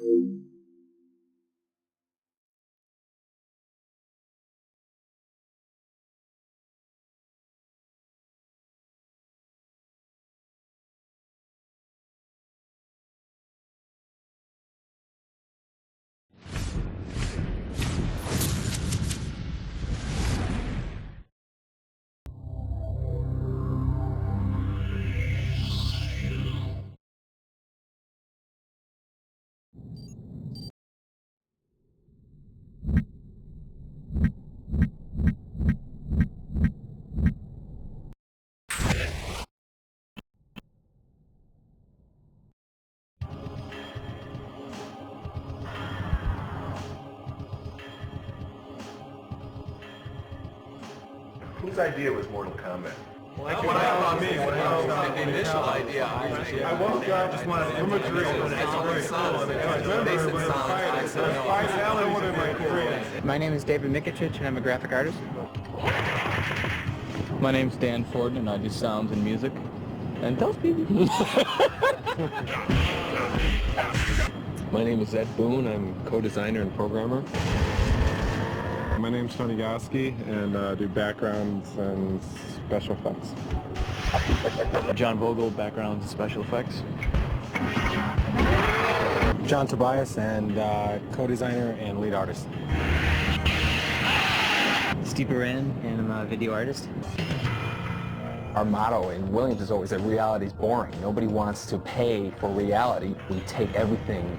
Whose idea was Mortal Kombat? What about me? The initial idea, I woke up, just wanted to my dream. My name is David Mikic, and I'm a graphic artist. My name's Dan Ford, and I do sounds and music. And tell people. My name is Ed Boone. I'm co-designer and programmer. My name's Tony Goski, and do backgrounds and special effects. John Vogel, backgrounds and special effects. John Tobias, and co-designer and lead artist. Steve Baran, and I'm a video artist. Our motto in Williams is always that reality's boring. Nobody wants to pay for reality. We take everything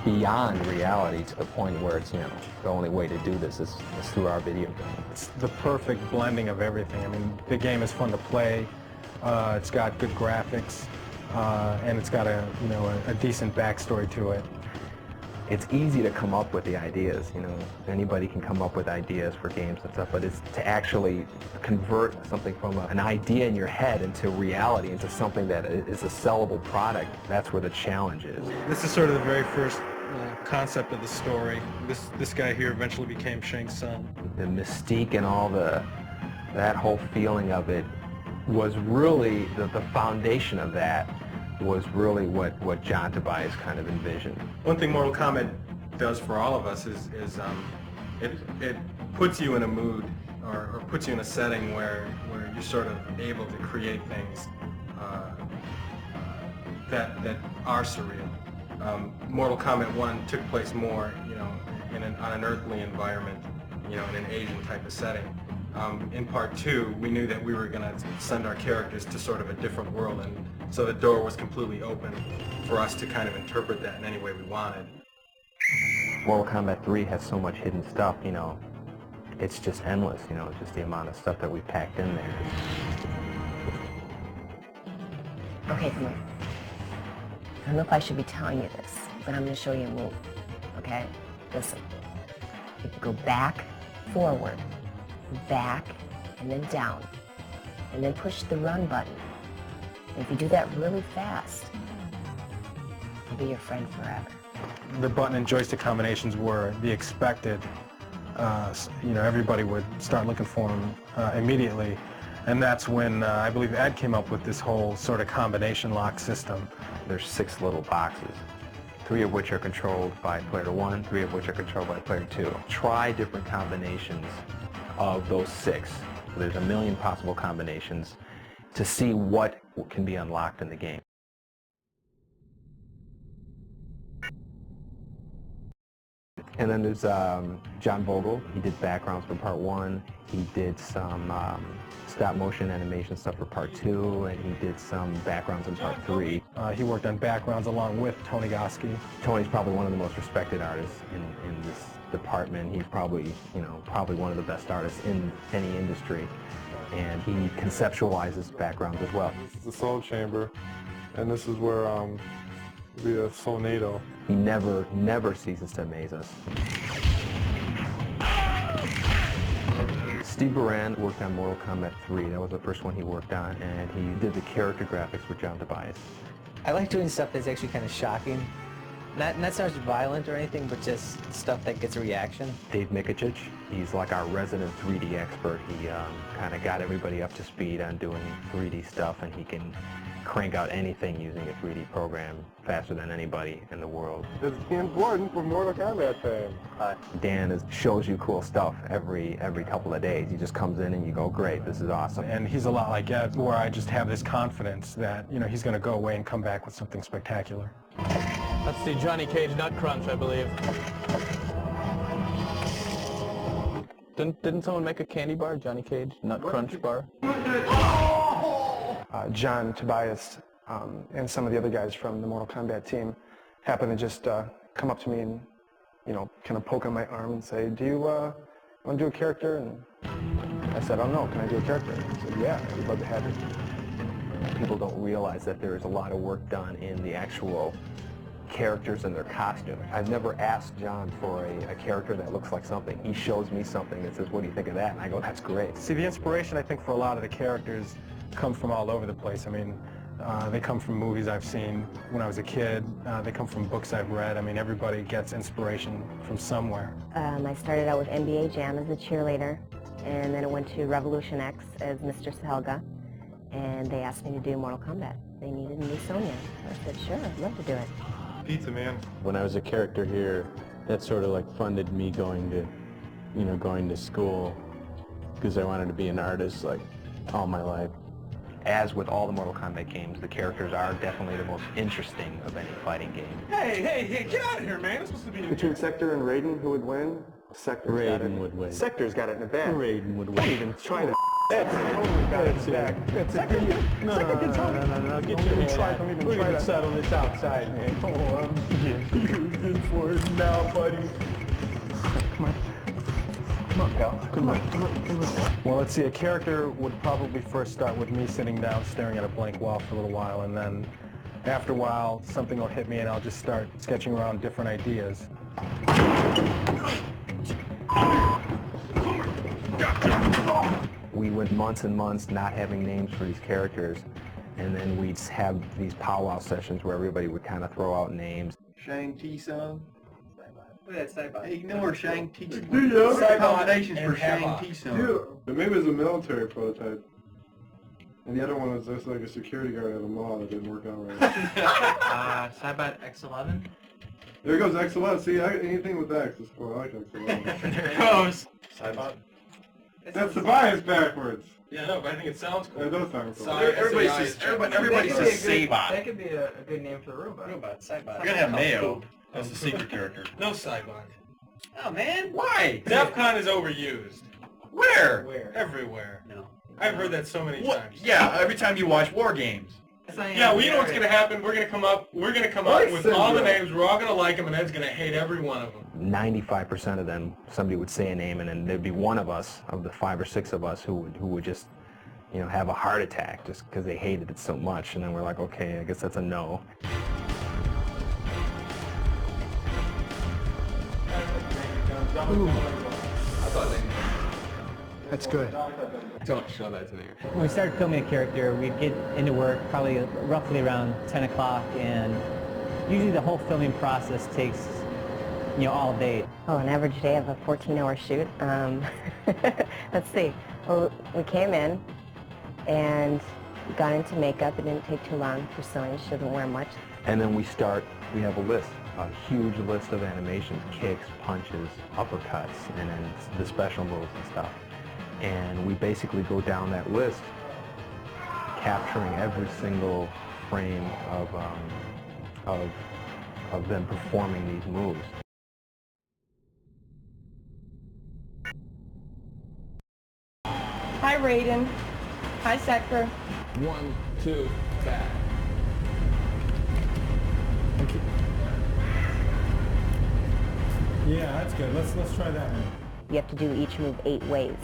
beyond reality to the point where it's, the only way to do this is through our video game. It's the perfect blending of everything. I mean, the game is fun to play. It's got good graphics, and it's got a decent backstory to it. It's easy to come up with the ideas, anybody can come up with ideas for games and stuff, but it's to actually convert something from an idea in your head into reality, into something that is a sellable product. That's where the challenge is. This is sort of the very first concept of the story. This guy here eventually became Shang Tsung. The mystique and all that whole feeling of it was really, the foundation of that was really what John Tobias kind of envisioned. One thing Mortal Kombat does for all of us is it puts you in a mood or puts you in a setting where you're sort of able to create things that are surreal. Mortal Kombat 1 took place more, on an earthly environment, in an Asian type of setting. In part 2, we knew that we were going to send our characters to sort of a different world, and so the door was completely open for us to kind of interpret that in any way we wanted. Mortal Kombat 3 has so much hidden stuff, it's just endless, it's just the amount of stuff that we packed in there. Okay, come on. I don't know if I should be telling you this, but I'm going to show you a move, okay? Listen. You can go back, forward, back, and then down, and then push the run button. And if you do that really fast, I'll be your friend forever. The button and joystick combinations were the expected. Everybody would start looking for them immediately, and that's when I believe Ed came up with this whole sort of combination lock system. There's 6 little boxes, 3 of which are controlled by player 1, 3 of which are controlled by player 2. Try different combinations of those 6. So there's a million possible combinations to see what can be unlocked in the game. And then there's John Vogel. He did backgrounds for part 1. He did some stop motion animation stuff for part 2, and he did some backgrounds in part 3. He worked on backgrounds along with Tony Goski. Tony's probably one of the most respected artists in this department. He's probably, probably one of the best artists in any industry, and he conceptualizes backgrounds as well. This is the Soul Chamber, and this is where the Soulnado. He never ceases to amaze us. Steve Baran worked on Mortal Kombat 3. That was the first one he worked on, and he did the character graphics for John Tobias. I like doing stuff that's actually kind of shocking. Not so much violent or anything, but just stuff that gets a reaction. Dave Mikic, he's like our resident 3D expert. He kind of got everybody up to speed on doing 3D stuff, and he can crank out anything using a 3D program faster than anybody in the world. It's important for Mortal Kombat fame. Dan shows you cool stuff every couple of days. He just comes in and you go, great, this is awesome. And he's a lot like Ed, where I just have this confidence that, you know, he's going to go away and come back with something spectacular. That's the Johnny Cage Nut Crunch, I believe. Didn't someone make a candy bar, Johnny Cage Nut Crunch bar? John, Tobias, and some of the other guys from the Mortal Kombat team happened to just come up to me and, you know, kind of poke on my arm and say, do you want to do a character? And I said, oh no, can I do a character? And he said, yeah, I'd love to have you. People don't realize that there is a lot of work done in the actual characters and their costume. I've never asked John for a character that looks like something. He shows me something and says, what do you think of that? And I go, that's great. See, the inspiration, I think, for a lot of the characters comes from all over the place. I mean, they come from movies I've seen when I was a kid. They come from books I've read. I mean, everybody gets inspiration from somewhere. I started out with NBA Jam as a cheerleader, and then I went to Revolution X as Mr. Helga, and they asked me to do Mortal Kombat. They needed a new Sonya. I said, sure, I'd love to do it. Pizza Man. When I was a character here, that sort of like funded me going to school because I wanted to be an artist like all my life. As with all the Mortal Kombat games, the characters are definitely the most interesting of any fighting game. Hey, get out of here, man. It's supposed to be... Between Sector and Raiden, who would win? Raiden would win. Sector's got it in the bag. Raiden would win. Don't even try to... That's totally got it in the bag. Sector gets home. No, get your head out. Don't even We're try going to that. settle this outside, man. Oh, I'm good for it now, buddy. Come on. Well, let's see, a character would probably first start with me sitting down staring at a blank wall for a little while, and then after a while something will hit me and I'll just start sketching around different ideas. We went months and months not having names for these characters, and then we'd have these powwow sessions where everybody would kind of throw out names. Shang Tsung. Look at that Saibot. Ignore Shang Tsung. Saibot Combinations and for Shang Havoc. Tsung. The maybe it was a military prototype. And the other one was just like a security guard at a mall that didn't work out right. Saibot X11. There goes X11. See, anything with X is cool. I like X11. There it goes. Saibot. That's the bias backwards. Yeah, no, but I think it sounds cool. That does sound cool. Everybody says Saibot. That could be a good name for the robot. Saibot. You're gonna have Mayo as the secret character. No Saibot. Oh man. Why? DEFCON is overused. Where? Everywhere. No. I've heard that so many What? times. Yeah, every time you watch War Games. Yeah, well, you know what's gonna happen? We're gonna come up with all the names. We're all gonna like them, and Ed's gonna hate every one of them. 95% of them, somebody would say a name, and then there'd be one of us, of the 5 or 6 of us, who would just, you know, have a heart attack just because they hated it so much. And then we're like, okay, I guess that's a no. That's good. Don't show that to me. When we started filming a character, we'd get into work probably roughly around 10 o'clock, and usually the whole filming process takes, you know, all day. Oh, an average day of a 14-hour shoot. Let's see. Well, we came in and got into makeup. It didn't take too long for Sonya. She doesn't wear much. And then we have a list, a huge list of animations, kicks, punches, uppercuts, and then the special moves and stuff. And we basically go down that list, capturing every single frame of them performing these moves. Hi, Raiden. Hi, Sector. 1, 2, back. Yeah, that's good. Let's try that one. You have to do each move 8 ways.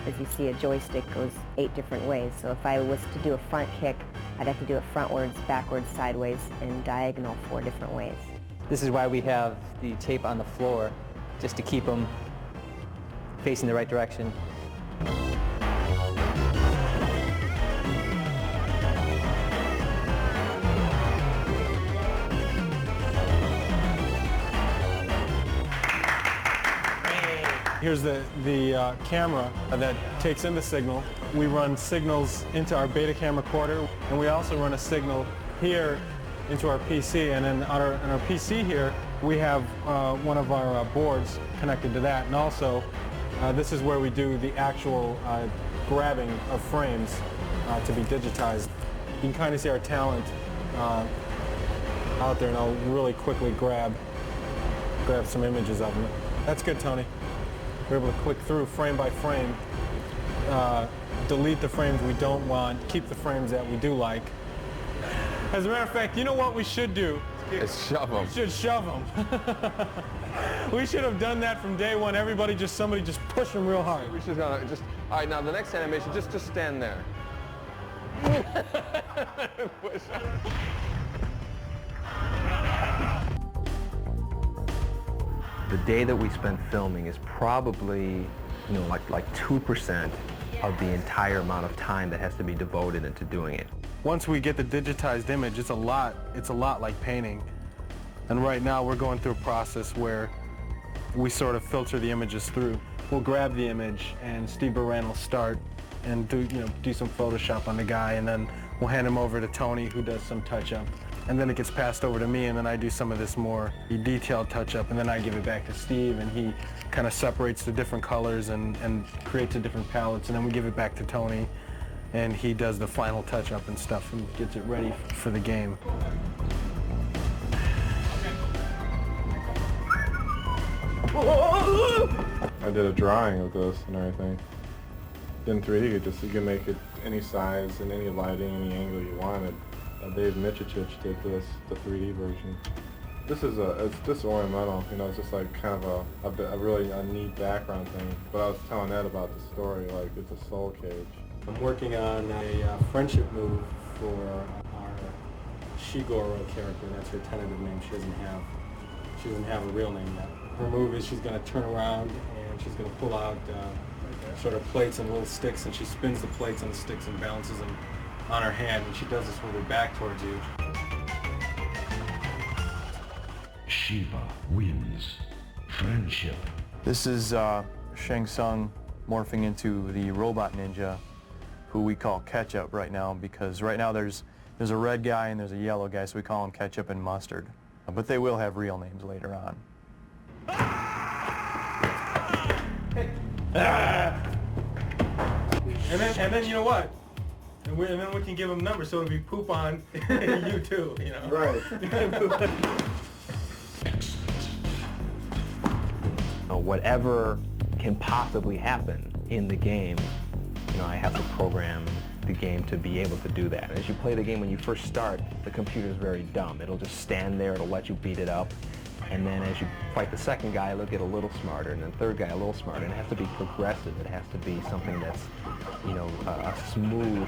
As you see, a joystick goes 8 different ways. So if I was to do a front kick, I'd have to do it frontwards, backwards, sideways, and diagonal 4 different ways. This is why we have the tape on the floor, just to keep them facing the right direction. Here's the camera that takes in the signal, we run signals into our Betacam recorder, and we also run a signal here into our PC, and then on our PC here, we have one of our boards connected to that, and also this is where we do the actual grabbing of frames to be digitized. You can kind of see our talent out there, and I'll really quickly grab some images of them. That's good, Tony. We're able to click through frame by frame, delete the frames we don't want, keep the frames that we do like. As a matter of fact, you know what we should do? It's shove them. We should shove them. We should have done that from day one. Somebody just push them real hard. We should all right, now the next animation, just stand there. Push. The day that we spent filming is probably, like 2% of the entire amount of time that has to be devoted into doing it. Once we get the digitized image, it's a lot like painting. And right now we're going through a process where we sort of filter the images through. We'll grab the image and Steve Baran will start and do some Photoshop on the guy, and then we'll hand him over to Tony, who does some touch-up. And then it gets passed over to me, and then I do some of this more detailed touch-up, and then I give it back to Steve, and he kind of separates the different colors and creates the different palettes, and then we give it back to Tony, and he does the final touch-up and stuff and gets it ready for the game. I did a drawing of this and everything. In 3D, you can make it any size and any lighting, any angle you wanted. Dave Michich did this, the 3D version. It's just ornamental, it's just like kind of a really neat background thing. But I was telling Ed about the story, like it's a soul cage. I'm working on a friendship move for our Shigoro character. That's her tentative name. She doesn't have a real name yet. Her move is she's going to turn around and she's going to pull out sort of plates and little sticks, and she spins the plates on the sticks and balances them on her hand, and she does this with her back towards you. Shiva wins. Friendship. This is Shang Tsung morphing into the robot ninja, who we call Ketchup right now, because right now there's a red guy and there's a yellow guy, so we call them Ketchup and Mustard. But they will have real names later on. And then you know what? And then we can give them numbers, so it'll be poop on you too, Right. Whatever can possibly happen in the game, I have to program the game to be able to do that. As you play the game, when you first start, the computer is very dumb. It'll just stand there, it'll let you beat it up, and then as you fight the second guy, it'll get a little smarter, and then the third guy a little smarter, and it has to be progressive. It has to be something that's, a smooth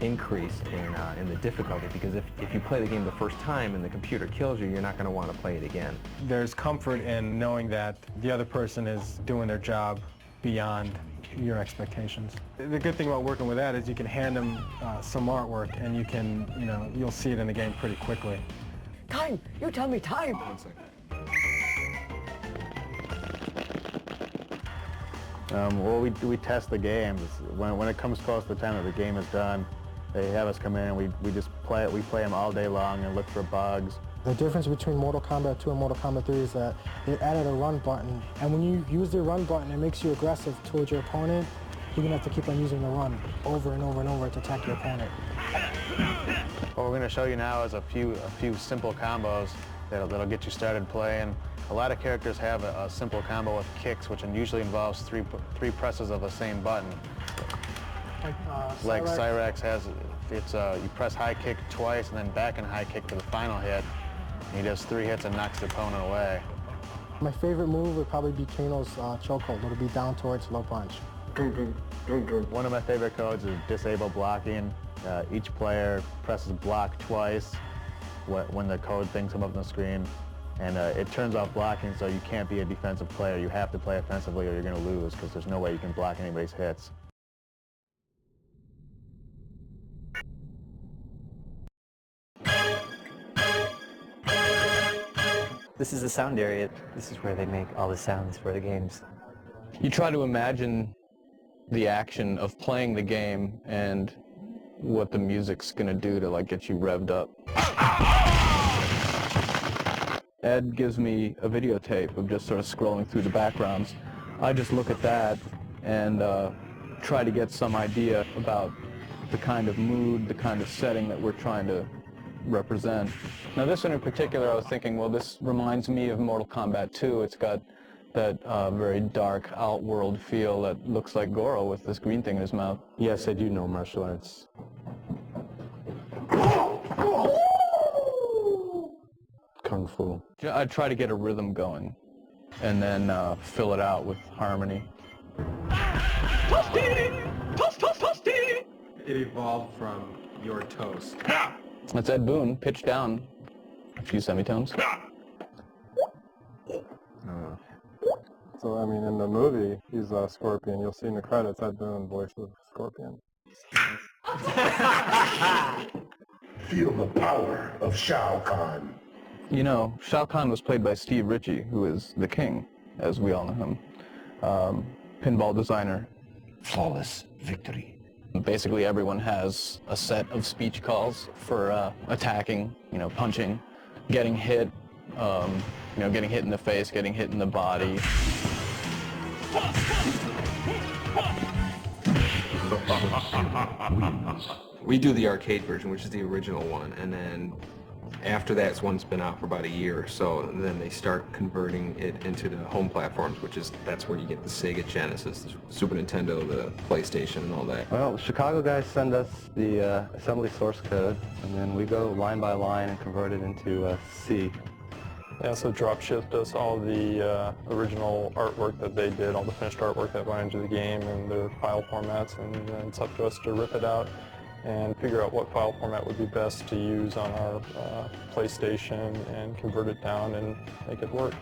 increase in the difficulty, because if you play the game the first time and the computer kills you, you're not going to want to play it again. There's comfort in knowing that the other person is doing their job beyond your expectations. The good thing about working with that is you can hand them some artwork, and you can, you'll see it in the game pretty quickly. Time! You tell me time! 1 second. Well, we test the games. When it comes close to the time that the game is done, they have us come in and we just play it. We play them all day long and look for bugs. The difference between Mortal Kombat 2 and Mortal Kombat 3 is that they added a run button, and when you use the run button, it makes you aggressive towards your opponent. You're going to have to keep on using the run over and over and over to attack your opponent. What we're going to show you now is a few simple combos that'll get you started playing. A lot of characters have a simple combo with kicks, which usually involves three presses of the same button. Like Cyrax has, you press high kick twice and then back and high kick for the final hit. He does 3 hits and knocks the opponent away. My favorite move would probably be Kano's chokehold. It'll be down towards low punch. One of my favorite codes is disable blocking. Each player presses block twice when the code things come up on the screen. And it turns off blocking, so you can't be a defensive player. You have to play offensively or you're going to lose, because there's no way you can block anybody's hits. This is the sound area. This is where they make all the sounds for the games. You try to imagine the action of playing the game and what the music's gonna do to like get you revved up. Ed gives me a videotape of just sort of scrolling through the backgrounds. I just look at that and try to get some idea about the kind of mood, the kind of setting that we're trying to represent. Now this one in particular, I was thinking, well, this reminds me of Mortal Kombat 2. It's got that very dark Outworld feel that looks like Goro with this green thing in his mouth. Yes, I do know martial arts. Kung Fu. I try to get a rhythm going and then fill it out with harmony. It evolved from Your Toast. That's Ed Boon, pitched down a few semitones. So, I mean, in the movie, he's Scorpion. You'll see in the credits, Ed Boon voice of Scorpion. Feel the power of Shao Kahn. You know, Shao Kahn was played by Steve Ritchie, who is the king, as we all know him. Pinball designer. Flawless victory. Basically, everyone has a set of speech calls for attacking, you know, punching, getting hit, you know, getting hit in the face, getting hit in the body. We do the arcade version, which is the original one, and then after that's one's been out for about a year or so, and then they start converting it into the home platforms, which is, that's where you get the Sega Genesis, the Super Nintendo, the PlayStation, and all that. Well, the Chicago guys send us the assembly source code, and then we go line by line and convert it into C. Yeah, so drop shipped us all the original artwork that they did, all the finished artwork that went into the game and their file formats, and then it's up to us to rip it out and figure out what file format would be best to use on our PlayStation and convert it down and make it work.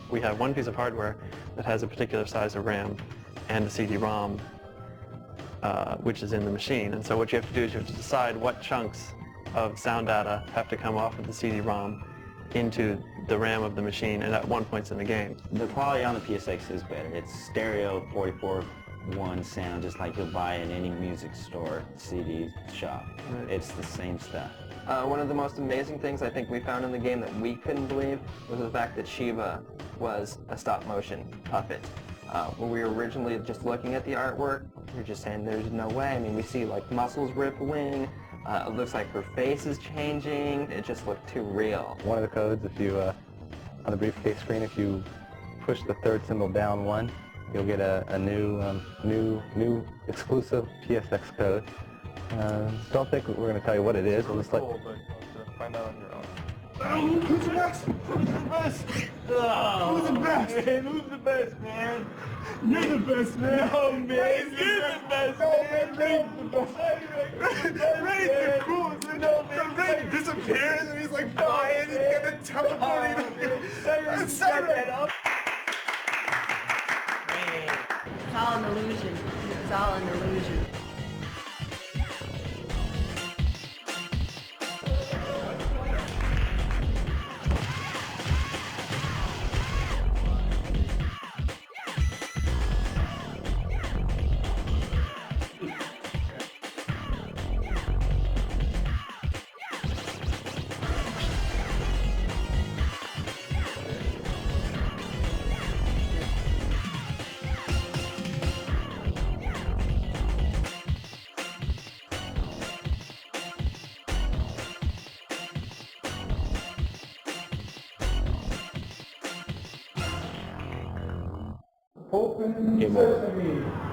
We have one piece of hardware that has a particular size of RAM and a CD-ROM, which is in the machine. And so what you have to do is you have to decide what chunks of sound data have to come off of the CD-ROM into the RAM of the machine, and at one point in the game. The quality on the PSX is better. It's stereo 44:1 sound, just like you'll buy in any music store, CD shop. Right. It's the same stuff. One of the most amazing things I think we found in the game that we couldn't believe was the fact that Shiva was a stop-motion puppet. When we were originally just looking at the artwork, we were just saying there's no way. I mean, we see like muscles rippling, it looks like her face is changing, it just looked too real. One of the codes, if you, on the briefcase screen, if you push the third symbol down one, you'll get a new exclusive PSX code. Don't think we're going to tell you what it is. It's cool, but you'll have to find out on your own. Who's the best? Who's the best? Who's the best? Man, who's the best, man? You're the best, man. No, man. You're the best. No, man. Ray's the best. Ray's the coolest. No, man. Ray disappears and he's like flying. He's gonna teleport. It's all an illusion. It's all an illusion. Open sesame.